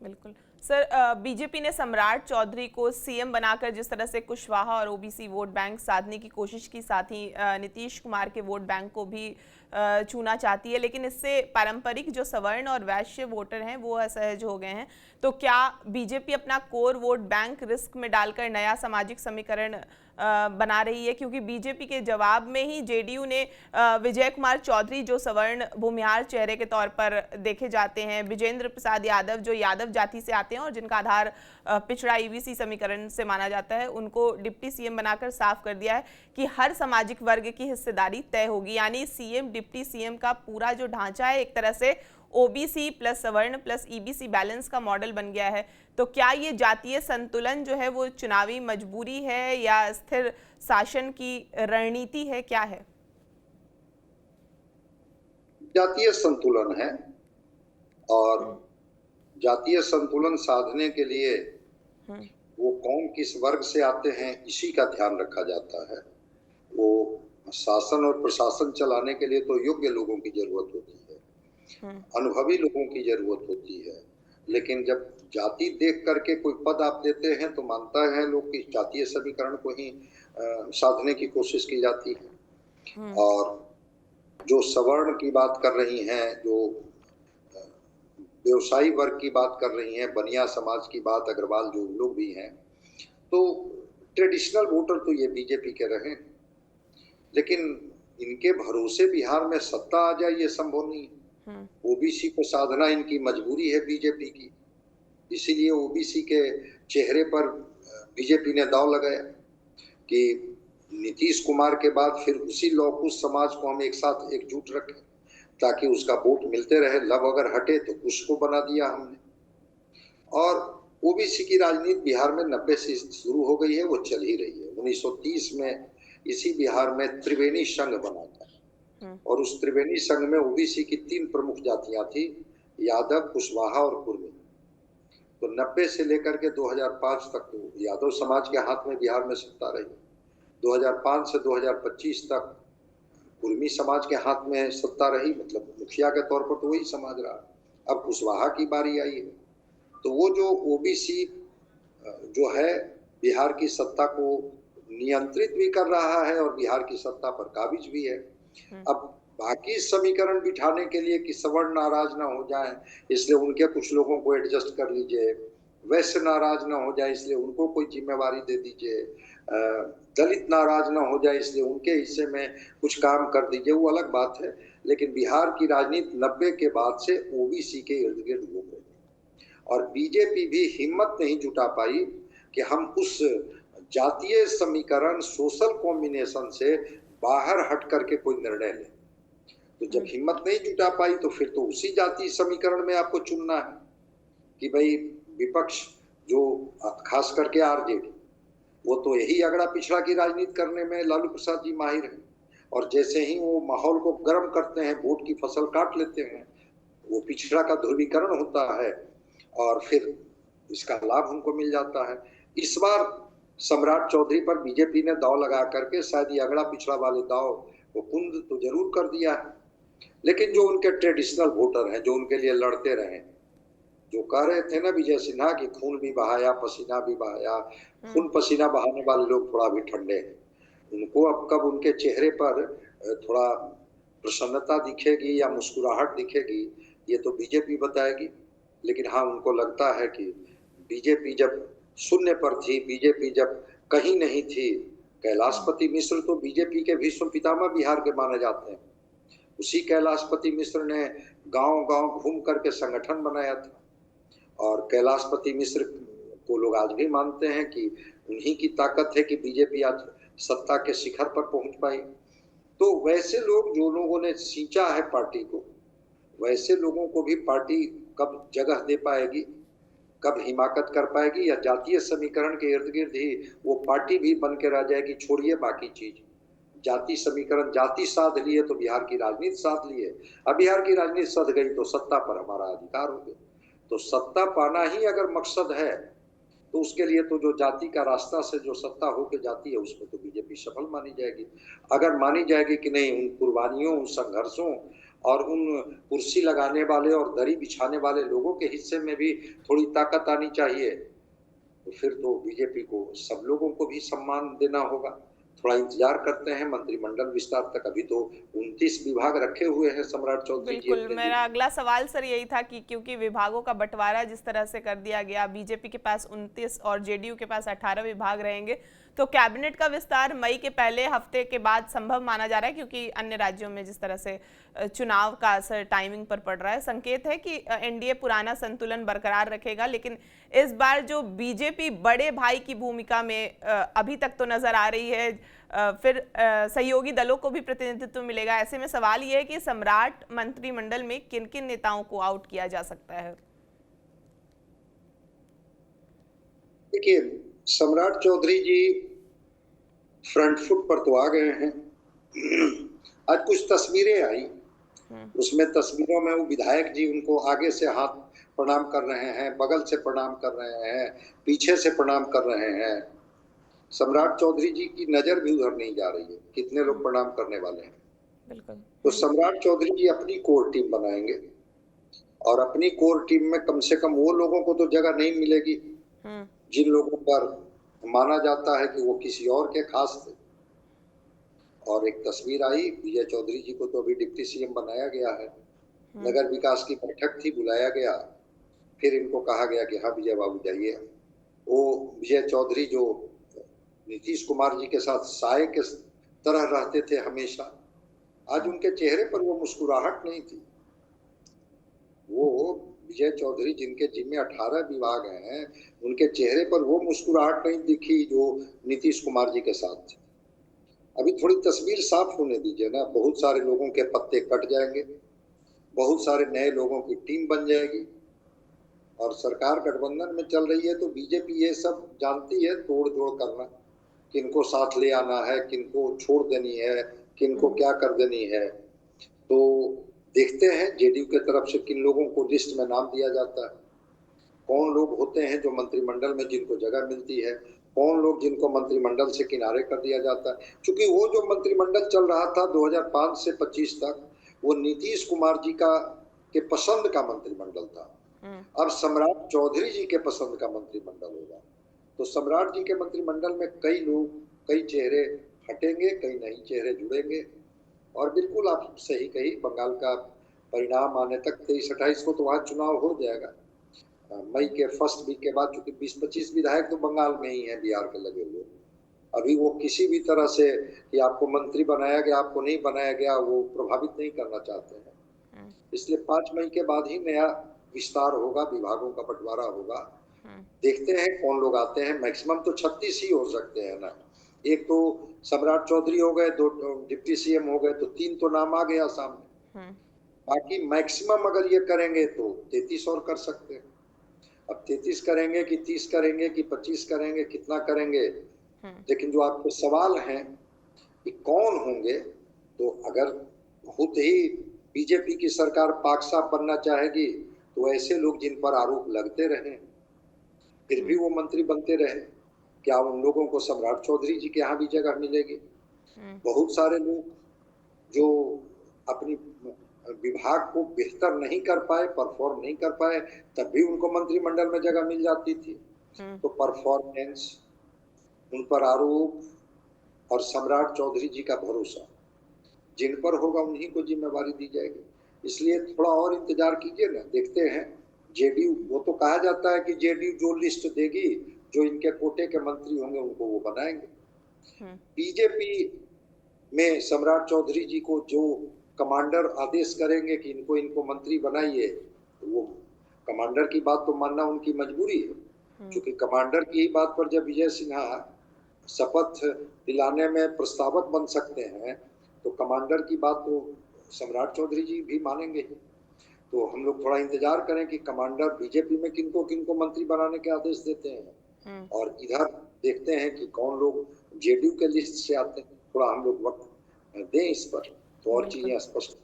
बिल्कुल। Sir, BJP ने सम्राट चौधरी को सीएम बनाकर जिस तरह से कुशवाहा और ओबीसी वोट बैंक साधने की कोशिश की, साथ ही नीतीश कुमार के वोट बैंक को भी छूना चाहती है, लेकिन इससे पारंपरिक जो सवर्ण और वैश्य वोटर हैं वो असहज हो गए हैं। तो क्या बीजेपी अपना कोर वोट बैंक रिस्क में डालकर नया सामाजिक समीकरण बना रही है? क्योंकि बीजेपी के जवाब में ही जेडीयू ने विजय कुमार चौधरी, जो सवर्ण भूमिहार चेहरे के तौर पर देखे जाते हैं, विजेंद्र प्रसाद यादव जो यादव जाति से आते हैं और जिनका आधार पिछड़ा ईबीसी समीकरण से माना जाता है, उनको डिप्टी सीएम बनाकर साफ कर दिया है कि हर सामाजिक वर्ग की हिस्सेदारी तय होगी। यानी सीएम डिप्टी सीएम का पूरा जो ढांचा है एक तरह से ओबीसी प्लस सवर्ण प्लस ईबीसी बैलेंस का मॉडल बन गया है। तो क्या ये जातीय संतुलन जो है वो चुनावी मजबूरी है या स्थिर शासन की रणनीति है, क्या है? जातीय संतुलन है, और जातीय संतुलन साधने के लिए वो कौन किस वर्ग से आते हैं इसी का ध्यान रखा जाता है। वो शासन और प्रशासन चलाने के लिए तो योग्य लोगों की जरूरत होती है, अनुभवी लोगों की जरूरत होती है, लेकिन जब जाति देख करके कोई पद आप देते हैं तो मानता है लोग कि जातीय समीकरण को ही साधने की कोशिश की जाती है। और जो सवर्ण की बात कर रही हैं, जो व्यवसायी वर्ग की बात कर रही हैं, बनिया समाज की बात, अग्रवाल जो लोग भी हैं, तो ट्रेडिशनल वोटर तो ये बीजेपी के रहे, लेकिन इनके भरोसे बिहार में सत्ता आ जाए ये संभव नहीं है। ओबीसी को साधना इनकी मजबूरी है बीजेपी की, इसीलिए ओबीसी के चेहरे पर बीजेपी ने दांव लगाया कि नीतीश कुमार के बाद फिर उसी लौकुश समाज को हम एक साथ एकजुट रखें ताकि उसका वोट मिलते रहे। लव अगर हटे तो कुछ को बना दिया हमने। और ओबीसी की राजनीति बिहार में 90 से शुरू हो गई है, वो चल ही रही है। 1930 में इसी बिहार में त्रिवेणी संघ बना था, और उस त्रिवेणी संघ में ओबीसी की 3 प्रमुख जातियां थी, यादव, कुशवाहा और कुर्मी। तो 90 से लेकर के 2005 तक तो यादव समाज के हाथ में बिहार में सत्ता रही। 2005 से 2025 तक कुर्मी समाज के हाथ में सत्ता रही, मतलब मुखिया के तौर पर तो वही समाज रहा। अब कुशवाहा की बारी आई है, तो वो जो ओबीसी जो है बिहार की सत्ता को नियंत्रित भी कर रहा है और बिहार की सत्ता पर काबिज भी है। अब बाकी समीकरण बिठाने के लिए कि सवर्ण नाराज ना हो जाए इसलिए उनके कुछ लोगों को एडजस्ट कर लीजिए, वैश्य नाराज ना हो जाए इसलिए उनको कोई जिम्मेवारी दे दीजिए, दलित नाराज ना हो जाए इसलिए उनके हिस्से में कुछ काम कर दीजिए, वो अलग बात है। लेकिन बिहार की राजनीति 90 के बाद से ओबीसी के इर्द गिर्द घूम रही है, और बीजेपी भी हिम्मत नहीं जुटा पाई कि हम उस जातीय समीकरण, सोशल कॉम्बिनेशन से बाहर हट करके कोई निर्णय लें। तो जब हिम्मत नहीं जुटा पाई तो फिर तो उसी जातीय समीकरण में आपको चुनना है कि भाई विपक्ष जो खास करके आरजेडी, वो तो यही अगड़ा पिछड़ा की राजनीति करने में लालू प्रसाद जी माहिर हैं, और जैसे ही वो माहौल को गर्म करते हैं, वोट की फसल काट लेते हैं, वो पिछड़ा का ध्रुवीकरण होता है और फिर इसका लाभ उनको मिल जाता है। इस बार सम्राट चौधरी पर बीजेपी ने दांव लगा करके शायद ये अगड़ा पिछड़ा वाले दांव वो कुंद तो जरूर कर दिया है, लेकिन जो उनके ट्रेडिशनल वोटर हैं, जो उनके लिए लड़ते रहे, जो कह रहे थे ना विजय सिन्हा कि खून भी बहाया पसीना भी बहाया, खून पसीना बहाने वाले लोग थोड़ा भी ठंडे हैं। उनको अब कब उनके चेहरे पर थोड़ा प्रसन्नता दिखेगी या मुस्कुराहट दिखेगी ये तो बीजेपी बताएगी। लेकिन हाँ, उनको लगता है कि बीजेपी जब शून्य पर थी, बीजेपी जब कहीं नहीं थी, कैलाशपति मिश्र तो बीजेपी के भीष्म पितामह बिहार के माने जाते हैं। उसी कैलाशपति मिश्र ने गांव-गांव घूम करके संगठन बनाया था, और कैलाशपति मिश्र को लोग आज भी मानते हैं कि उन्हीं की ताकत है कि बीजेपी आज सत्ता के शिखर पर पहुंच पाई। तो वैसे लोग, जो लोगों ने सींचा है पार्टी को, वैसे लोगों को भी पार्टी कब जगह दे पाएगी, कब हिमाकत कर पाएगी, या जातीय समीकरण के इर्द गिर्द ही वो पार्टी भी बन के रह जाएगी। छोड़िए बाकी चीज, जाति समीकरण, जाति साध लिए तो बिहार की राजनीति साध लिए। अब बिहार की राजनीति सध गई तो सत्ता पर हमारा अधिकार हो गया। तो सत्ता पाना ही अगर मकसद है तो उसके लिए तो जो जाति का रास्ता से जो सत्ता होके जाती है उसमें तो बीजेपी सफल मानी जाएगी। अगर मानी जाएगी कि नहीं, उन कुर्बानियों, उन संघर्षों और उन कुर्सी लगाने वाले और दरी बिछाने वाले लोगों के हिस्से में भी थोड़ी ताकत आनी चाहिए। तो फिर तो बीजेपी को सब लोगों को भी सम्मान देना होगा। थोड़ा इंतजार करते हैं मंत्रिमंडल विस्तार तक। अभी तो 29 विभाग रखे हुए हैं सम्राट चौधरी जी बिल्कुल, अपने लिए। मेरा अगला सवाल सर यही था कि क्योंकि विभागों का बंटवारा जिस तरह से कर दिया गया, बीजेपी के पास 29 और जेडीयू के पास 18 विभाग रहेंगे, तो कैबिनेट का विस्तार मई के पहले हफ्ते के बाद संभव माना जा रहा है, क्योंकि अन्य राज्यों में जिस तरह से चुनाव का असर टाइमिंग पर पड़ रहा है। संकेत है कि एनडीए पुराना संतुलन बरकरार रखेगा, लेकिन इस बार जो बीजेपी बड़े भाई की भूमिका में अभी तक तो नजर आ रही है, फिर सहयोगी दलों को भी प्रतिनिधित्व मिलेगा। ऐसे में सवाल यह है कि सम्राट मंत्रिमंडल में किन किन नेताओं को आउट किया जा सकता है? देखिए, सम्राट चौधरी जी फ्रंट फुट पर तो आ गए हैं। आज कुछ तस्वीरें आई, उसमें तस्वीरों में वो विधायक जी उनको आगे से हाथ प्रणाम कर रहे हैं, बगल से प्रणाम कर रहे हैं, पीछे से प्रणाम कर रहे हैं। सम्राट चौधरी जी की नजर भी उधर नहीं जा रही है, कितने लोग प्रणाम करने वाले हैं। बिल्कुल। तो सम्राट चौधरी जी अपनी कोर टीम बनाएंगे और अपनी कोर टीम में कम से कम वो लोगों को तो जगह नहीं मिलेगी जिन लोगों पर माना जाता है कि वो किसी और के खास थे। और एक तस्वीर आई, विजय चौधरी जी को तो अभी डिप्टी सीएम बनाया गया है। नगर विकास की बैठक थी, बुलाया गया, फिर इनको कहा गया कि हाँ विजय बाबू जाइए। वो विजय चौधरी जो नीतीश कुमार जी के साथ साए के तरह रहते थे हमेशा, आज उनके चेहरे पर वो मुस्कुराहट नहीं थी। वो विजय चौधरी जिनके जिम्मे 18 विभाग हैं, उनके चेहरे पर वो मुस्कुराहट नहीं दिखी जो नीतीश कुमार जी के साथ थी। अभी थोड़ी तस्वीर साफ होने दीजिए ना। बहुत सारे लोगों के पत्ते कट जाएंगे, बहुत सारे नए लोगों की टीम बन जाएगी और सरकार गठबंधन में चल रही है। तो बीजेपी ये सब जानती है तोड़ जोड़ करना, किनको साथ ले आना है, किनको छोड़ देनी है, किनको क्या कर देनी है। तो देखते हैं जेडीयू के तरफ से किन लोगों को लिस्ट में नाम दिया जाता है, कौन लोग होते हैं जो मंत्रिमंडल में जिनको जगह मिलती है, कौन लोग जिनको मंत्रिमंडल से किनारे कर दिया जाता है। क्योंकि वो जो मंत्रिमंडल चल रहा था 2005 से 25 तक, वो नीतीश कुमार जी का के पसंद का मंत्रिमंडल था। अब सम्राट चौधरी जी के पसंद का मंत्रिमंडल होगा। तो सम्राट जी के मंत्रिमंडल में कई लोग, कई चेहरे हटेंगे, कई नए चेहरे जुड़ेंगे। और बिल्कुल आप सही कही, बंगाल का परिणाम आने तक 23-28 को तो वहां चुनाव हो जाएगा। मई के फर्स्ट वीक के बाद, चूंकि 20-25 विधायक तो बंगाल में ही हैं, बिहार के लगे हुए। अभी वो किसी भी तरह से कि आपको मंत्री बनाया गया, आपको नहीं बनाया गया, वो प्रभावित नहीं करना चाहते हैं। इसलिए 5 मई के बाद ही नया विस्तार होगा, विभागों का बंटवारा होगा। देखते हैं कौन लोग आते हैं। मैक्सिमम तो 36 ही हो सकते हैं ना। एक तो सम्राट चौधरी हो गए, 2 डिप्टी सीएम हो गए, तो 3 तो नाम आ गया सामने। बाकी मैक्सिमम अगर ये करेंगे तो 33 और कर सकते हैं। अब 33 करेंगे कि 30 करेंगे कि 25 करेंगे, कितना करेंगे। लेकिन जो आपके सवाल हैं कि कौन होंगे, तो अगर खुद ही बीजेपी की सरकार पाक साफ बनना चाहेगी तो ऐसे लोग जिन पर आरोप लगते रहे फिर भी वो मंत्री बनते रहे, क्या उन लोगों को सम्राट चौधरी जी के यहाँ भी जगह मिलेगी? बहुत सारे लोग जो अपनी विभाग को बेहतर नहीं कर पाए, परफॉर्म नहीं कर पाए, तब भी उनको मंत्रिमंडल में जगह मिल जाती थी। तो परफॉर्मेंस, उन पर आरोप और सम्राट चौधरी जी का भरोसा जिन पर होगा उन्हीं को जिम्मेवारी दी जाएगी। इसलिए थोड़ा और इंतजार कीजिए ना, देखते हैं। जेडीयू, वो तो कहा जाता है कि जेडीयू जो लिस्ट देगी, जो इनके कोटे के मंत्री होंगे उनको वो बनाएंगे। बीजेपी में सम्राट चौधरी जी को जो कमांडर आदेश करेंगे कि इनको मंत्री बनाइए, तो वो कमांडर की बात तो मानना उनकी मजबूरी है। क्योंकि कमांडर की ही बात पर जब विजय सिन्हा शपथ दिलाने में प्रस्तावक बन सकते हैं, तो कमांडर की बात तो सम्राट चौधरी जी भी मानेंगे ही। तो हम लोग थोड़ा इंतजार करें कि कमांडर बीजेपी में किनको मंत्री बनाने के आदेश देते हैं, और इधर देखते हैं कि कौन लोग जेडीयू के लिस्ट से आते हैं। थोड़ा हम लोग वक्त दें इस पर, तो और चीजें स्पष्ट